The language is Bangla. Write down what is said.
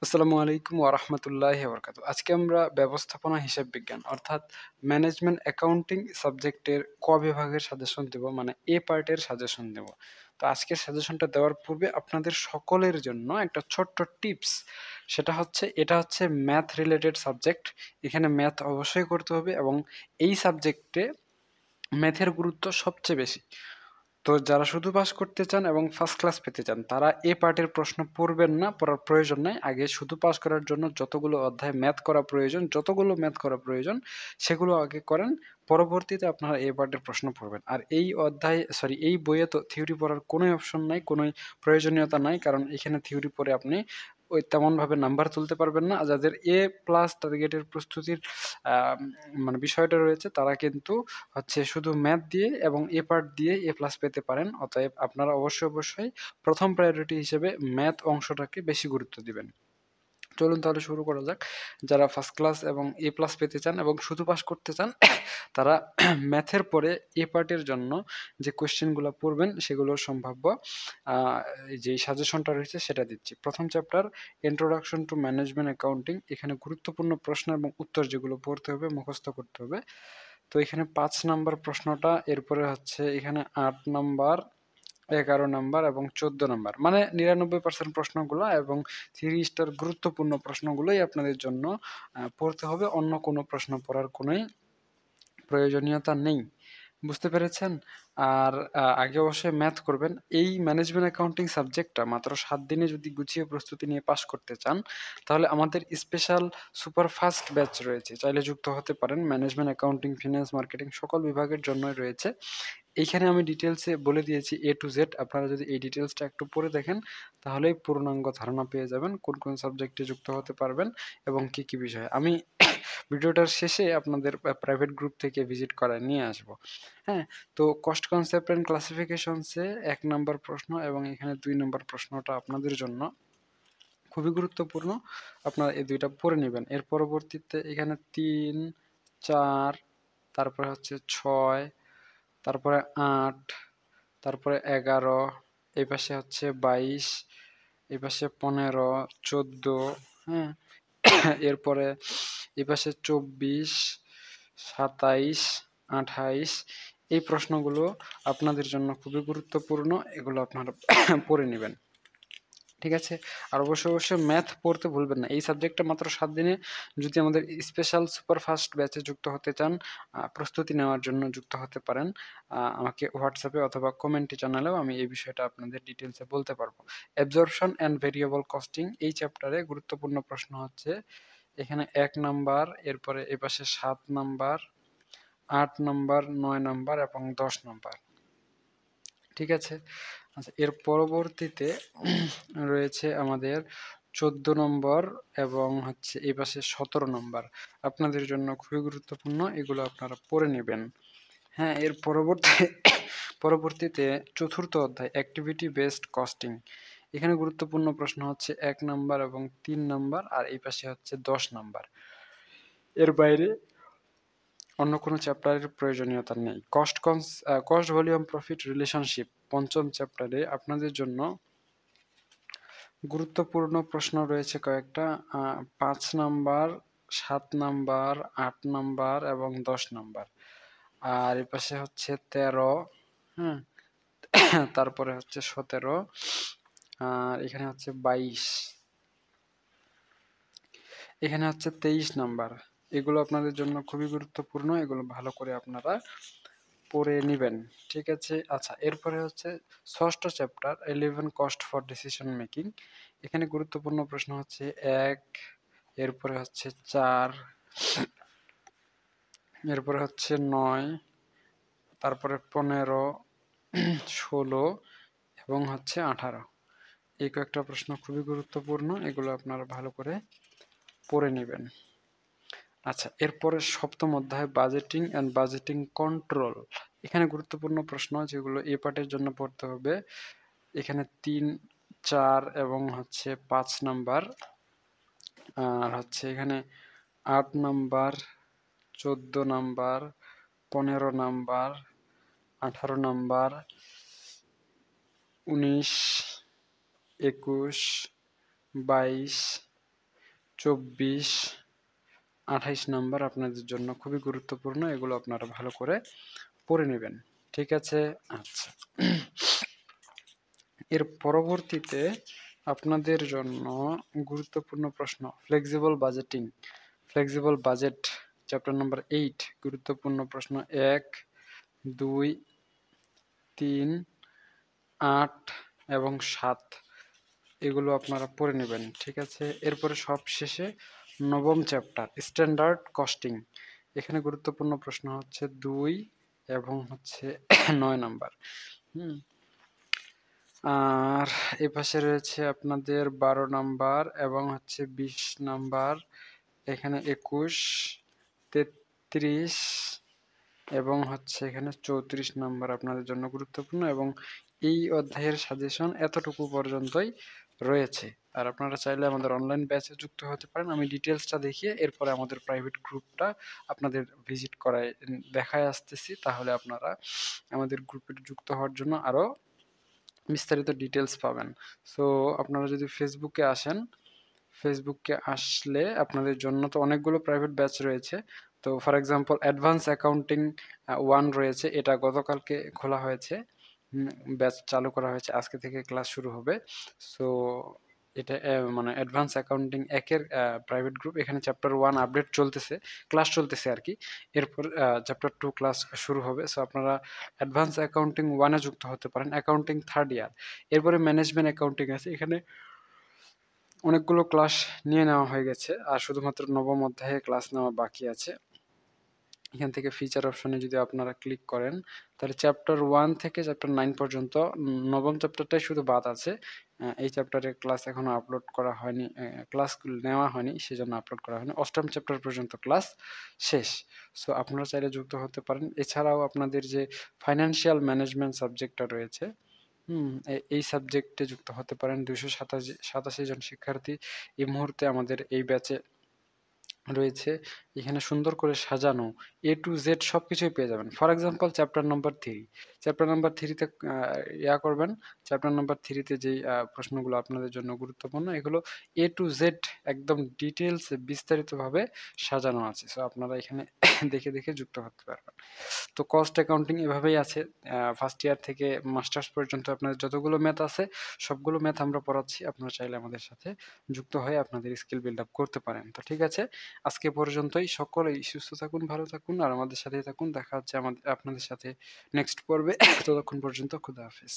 আসসালামু আলাইকুম ওয়া রাহমাতুল্লাহি ওয়া বারাকাতুহু। আজকে আমরা ব্যবস্থাপনা হিসাব বিজ্ঞান অর্থাৎ ম্যানেজমেন্ট অ্যাকাউন্টিং সাবজেক্টের ক বিভাগের সাজেশন দেব, মানে এ পার্টের সাজেশন দেব। তো আজকের সাজেশনটা দেওয়ার পূর্বে আপনাদের সকলের জন্য একটা ছোট্ট টিপস, সেটা হচ্ছে এটা হচ্ছে ম্যাথ রিলেটেড সাবজেক্ট। এখানে ম্যাথ অবশ্যই করতে হবে এবং এই সাবজেক্টে ম্যাথের গুরুত্ব সবচেয়ে বেশি। তো যারা শুধু পাস করতে চান এবং ফার্স্ট ক্লাস পেতে চান তারা এ পার্টের প্রশ্ন পড়বেন না, পড়ার প্রয়োজন নাই। আগে শুধু পাস করার জন্য যতগুলো অধ্যায় ম্যাথ করা প্রয়োজন, যতগুলো ম্যাথ করা প্রয়োজন সেগুলো আগে করেন। পরবর্তীতে আপনারা এ পার্টের প্রশ্ন পড়বেন। আর এই অধ্যায় এই বইয়ে তো থিওরি পড়ার কোনোই অপশন নাই, কোনোই প্রয়োজনীয়তা নাই, কারণ এখানে থিওরি পড়ে আপনি ওই তেমনভাবে নাম্বার তুলতে পারবেন না। আর যাদের এ প্লাস টার্গেটের প্রস্তুতির মানে বিষয়টা রয়েছে তারা কিন্তু হচ্ছে শুধু ম্যাথ দিয়ে এবং এ পার্ট দিয়ে এ প্লাস পেতে পারেন। অতএব আপনারা অবশ্যই প্রথম প্রায়োরিটি হিসেবে ম্যাথ অংশটাকে বেশি গুরুত্ব দিবেন। চলুন তাহলে শুরু করা যাক। যারা ফার্স্ট ক্লাস এবং এ প্লাস পেতে চান এবং শুধু পাস করতে চান তারা ম্যাথের পরে এ পার্টের জন্য যে কোয়েশ্চেনগুলো পড়বেন সেগুলোর সম্ভাব্য যেই সাজেশনটা রয়েছে সেটা দিচ্ছি। প্রথম chapter introduction to management accounting. এখানে গুরুত্বপূর্ণ প্রশ্ন এবং উত্তর যেগুলো পড়তে হবে, মুখস্থ করতে হবে। তো এখানে 5 নাম্বার প্রশ্নটা, এরপরে হচ্ছে এখানে 8 নাম্বার, 11 নাম্বার এবং 14 নাম্বার, মানে 99% প্রশ্নগুলো এবং 3 স্টার গুরুত্বপূর্ণ প্রশ্নগুলোই আপনাদের জন্য পড়তে হবে। অন্য কোনো প্রশ্ন পড়ার কোনোই প্রয়োজনীয়তা নেই। বুঝতে পেরেছেন? আর আগে অবশ্যই ম্যাথ করবেন। এই ম্যানেজমেন্ট অ্যাকাউন্টিং সাবজেক্টটা মাত্র 7 দিনে যদি গুছিয়ে প্রস্তুতি নিয়ে পাস করতে চান, তাহলে আমাদের স্পেশাল সুপার ফাস্ট ব্যাচ রয়েছে। চাইলে যুক্ত হতে পারেন। ম্যানেজমেন্ট অ্যাকাউন্টিং, ফিন্যান্স, মার্কেটিং সকল বিভাগের জন্যই রয়েছে। এইখানে আমি ডিটেইলসে বলে দিয়েছি A to Z। আপনারা যদি এই ডিটেইলসটা একটু পড়ে দেখেন তাহলেই পূর্ণাঙ্গ ধারণা পেয়ে যাবেন কোন সাবজেক্টে যুক্ত হতে পারবেন এবং কি বিষয়ে। আমি ভিডিওটার শেষে আপনাদের প্রাইভেট গ্রুপ থেকে ভিজিট করায় নিয়ে আসব। হ্যাঁ? তো কস্ট কনসেপ্ট অ্যান্ড ক্লাসিফিকেশনসে 1 নাম্বার প্রশ্ন এবং এখানে 2 নাম্বার প্রশ্নটা আপনাদের জন্য খুবই গুরুত্বপূর্ণ। আপনারা এই ২ টা পড়ে নিবেন। এর পরবর্তীতে এখানে ৩, ৪, তারপরে হচ্ছে ৬, তারপরে ৮, তারপরে ১১, এই পাশে হচ্ছে ২২, এই পাশে ১৫, ১৪, হ্যাঁ? এরপরে এই পাশে ২৪, ২৭, ২৮, এই প্রশ্নগুলো আপনাদের জন্য খুবই গুরুত্বপূর্ণ। এগুলো আপনারা পড়ে নিবেন। ঠিক আছে? আর অবশ্যই ম্যাথ পড়তে ভুলবেন না। এই সাবজেক্টটা মাত্র ৭ দিনে যদি আমাদের স্পেশাল সুপার ফাস্ট ব্যাচে যুক্ত হতে চান, প্রস্তুতি নেওয়ার জন্য যুক্ত হতে পারেন। আমাকে হোয়াটসঅ্যাপে অথবা কমেন্টে জানালেও আমি এই বিষয়টা আপনাদের ডিটেইলসে বলতে পারবো। অ্যাবজর্পশন অ্যান্ড ভেরিয়েবল কস্টিং, এই চ্যাপ্টারে গুরুত্বপূর্ণ প্রশ্ন হচ্ছে এখানে ১ নাম্বার, এরপরে এপাশে ৭ নাম্বার, ৮ নাম্বার, ৯ নাম্বার এবং ১০ নাম্বার। ঠিক আছে? আচ্ছা, এর পরবর্তীতে রয়েছে আমাদের ১৪ নম্বর এবং হচ্ছে এই পাশে ১৭ নম্বর। আপনাদের জন্য খুবই গুরুত্বপূর্ণ। এগুলো আপনারা পড়ে নিবেন। হ্যাঁ, এর পরবর্তীতে চতুর্থ অধ্যায় অ্যাক্টিভিটি বেসড কস্টিং। এখানে গুরুত্বপূর্ণ প্রশ্ন হচ্ছে ১ নাম্বার এবং ৩ নাম্বার, আর এই পাশে হচ্ছে ১০ নাম্বার। এর বাইরে অন্য কোনো চ্যাপ্টারের প্রয়োজনীয়তা নেই। কস্ট ভলিউম প্রফিট রিলেশনশিপ, পঞ্চম চ্যাপ্টারে আপনাদের জন্য গুরুত্বপূর্ণ প্রশ্ন রয়েছে কয়েকটা। ৫ নাম্বার, ৭ নাম্বার, ৮ নাম্বার এবং ১০ নাম্বার। আর এপাশে হচ্ছে ১৩, হ্যাঁ? তারপরে হচ্ছে ১৭, আর এখানে হচ্ছে ২২, এখানে হচ্ছে ২৩ নাম্বার। এগুলো আপনাদের জন্য খুবই গুরুত্বপূর্ণ। এগুলো ভালো করে আপনারা পড়ে নিবেন। ঠিক আছে? আচ্ছা, এরপরে হচ্ছে ৬ষ্ঠ chapter 11 cost for decision making. এখানে গুরুত্বপূর্ণ প্রশ্ন হচ্ছে ১, এরপরে হচ্ছে ৪, এরপরে হচ্ছে ৯, তারপরে ১৫, ১৬ এবং হচ্ছে ১৮। এই কয়েকটা প্রশ্ন খুবই গুরুত্বপূর্ণ। এগুলো আপনারা ভালো করে পড়ে নিবেন। আচ্ছা, এরপরে ৭ম অধ্যায় বাজেটিং অ্যান্ড বাজেটিং কন্ট্রোল। এখানে গুরুত্বপূর্ণ প্রশ্ন যেগুলো এ পার্টের জন্য পড়তে হবে। এখানে ৩, ৪ এবং হচ্ছে ৫ নাম্বার, আর হচ্ছে এখানে ৮ number, ১৪ number, ১৫ number, ১৮ number, ১৯, ২১, ২২, 24, 28 number আপনাদের জন্য খুবই গুরুত্বপূর্ণ। এগুলো আপনারা ভালো করে পড়ে নেবেন। ঠিক আছে? আচ্ছা। এর পরবর্তীতে আপনাদের জন্য গুরুত্বপূর্ণ প্রশ্ন flexible budgeting, flexible budget chapter number 8 গুরুত্বপূর্ণ প্রশ্ন 1, 2, 3, 8 এবং 7 এগুলো আপনারা পড়ে নেবেন। ঠিক আছে? এরপরে সবশেষে নবম চ্যাপ্টার স্ট্যান্ডার্ড কস্টিং। এখানে গুরুত্বপূর্ণ প্রশ্ন হচ্ছে 2 এবং হচ্ছে 9 নাম্বার। হুম। আর এপাশে রয়েছে আপনাদের 12 নাম্বার এবং হচ্ছে 20 নাম্বার, এখানে 21, 33 এবং হচ্ছে এখানে 34 নাম্বার আপনাদের জন্য গুরুত্বপূর্ণ এবং এই অধ্যায়ের সাজেশন এতটুকু পর্যন্তই রয়েছে। আর আপনারা চাইলে আমাদের অনলাইন ব্যাচে যুক্ত হতে পারেন। আমি ডিটেলসটা দেখিয়ে এরপরে আমাদের প্রাইভেট গ্রুপটা আপনাদের ভিজিট করায় দেখায় আসতেছি, তাহলে আপনারা আমাদের গ্রুপে যুক্ত হওয়ার জন্য আরও বিস্তারিত ডিটেলস পাবেন। সো আপনারা যদি ফেসবুকে আসেন, ফেসবুকে আসলে আপনাদের জন্য তো অনেকগুলো প্রাইভেট ব্যাচ রয়েছে। তো ফর এক্সাম্পল অ্যাডভান্স অ্যাকাউন্টিং 1 রয়েছে, এটা গতকালকে খোলা হয়েছে, ব্যাচ চালু করা হয়েছে, আজকে থেকে ক্লাস শুরু হবে। সো এটা মানে অ্যাডভান্স অ্যাকাউন্টিং 1 এর প্রাইভেট গ্রুপ। এখানে চ্যাপ্টার 1 আপডেট চলতেছে, ক্লাস চলতেছে আর কি। এরপর চ্যাপ্টার 2 ক্লাস শুরু হবে। সো আপনারা অ্যাডভান্স অ্যাকাউন্টিং 1 এ যুক্ত হতে পারেন, অ্যাকাউন্টিং 3rd ইয়ার। এরপরে ম্যানেজমেন্ট অ্যাকাউন্টিং আছে, এখানে অনেকগুলো ক্লাস নিয়ে নেওয়া হয়ে গেছে, আর শুধুমাত্র নবম অধ্যায়ে ক্লাস নেওয়া বাকি আছে। এখান থেকে ফিচার অপশনে যদি আপনারা ক্লিক করেন, তাহলে চ্যাপ্টার 1 থেকে চ্যাপ্টার 9 পর্যন্ত নবম চ্যাপ্টারটাই শুধু বাদ আছে। এই চ্যাপ্টারের ক্লাস এখনো আপলোড করা হয়নি, ক্লাসগুলো নেওয়া হয়নি, সেজন্য আপলোড করা হয়নি। অষ্টম চ্যাপ্টার পর্যন্ত ক্লাস শেষ। সো আপনারা চাইলে যুক্ত হতে পারেন। এছাড়াও আপনাদের যে ফাইন্যান্সিয়াল ম্যানেজমেন্ট সাবজেক্টটা রয়েছে, এই সাবজেক্টে যুক্ত হতে পারেন। 287 জন শিক্ষার্থী এই মুহূর্তে আমাদের এই ব্যাচে রয়েছে। এখানে সুন্দর করে সাজানো A to Z সবকিছুই পেয়ে যাবেন। For example chapter number 3, chapter number 3 তে করবেন। চ্যাপ্টার নাম্বার 3 তে যেই প্রশ্নগুলো আপনাদের জন্য গুরুত্বপূর্ণ, এগুলো A to Z একদম ডিটেইলস বিস্তারিতভাবে সাজানো আছে। সো আপনারা এখানে দেখে দেখে যুক্ত হতে পারবেন। তো কস্ট অ্যাকাউন্টিং এভাবেই আছে। ফার্স্ট ইয়ার থেকে মাস্টার্স পর্যন্ত আপনাদের যতগুলো ম্যাথ আছে সবগুলো ম্যাথ আমরা পড়াচ্ছি। আপনারা চাইলে আমাদের সাথে যুক্ত হয়ে আপনাদের স্কিল বিল্ড আপ করতে পারেন। তো ঠিক আছে, আজকে পর্যন্তই। সকলেই সুস্থ থাকুন, ভালো থাকুন আর আমাদের সাথেই থাকুন। দেখা হচ্ছে আপনাদের সাথে নেক্সট পর্বে। ততক্ষণ পর্যন্ত খুদা হাফেজ।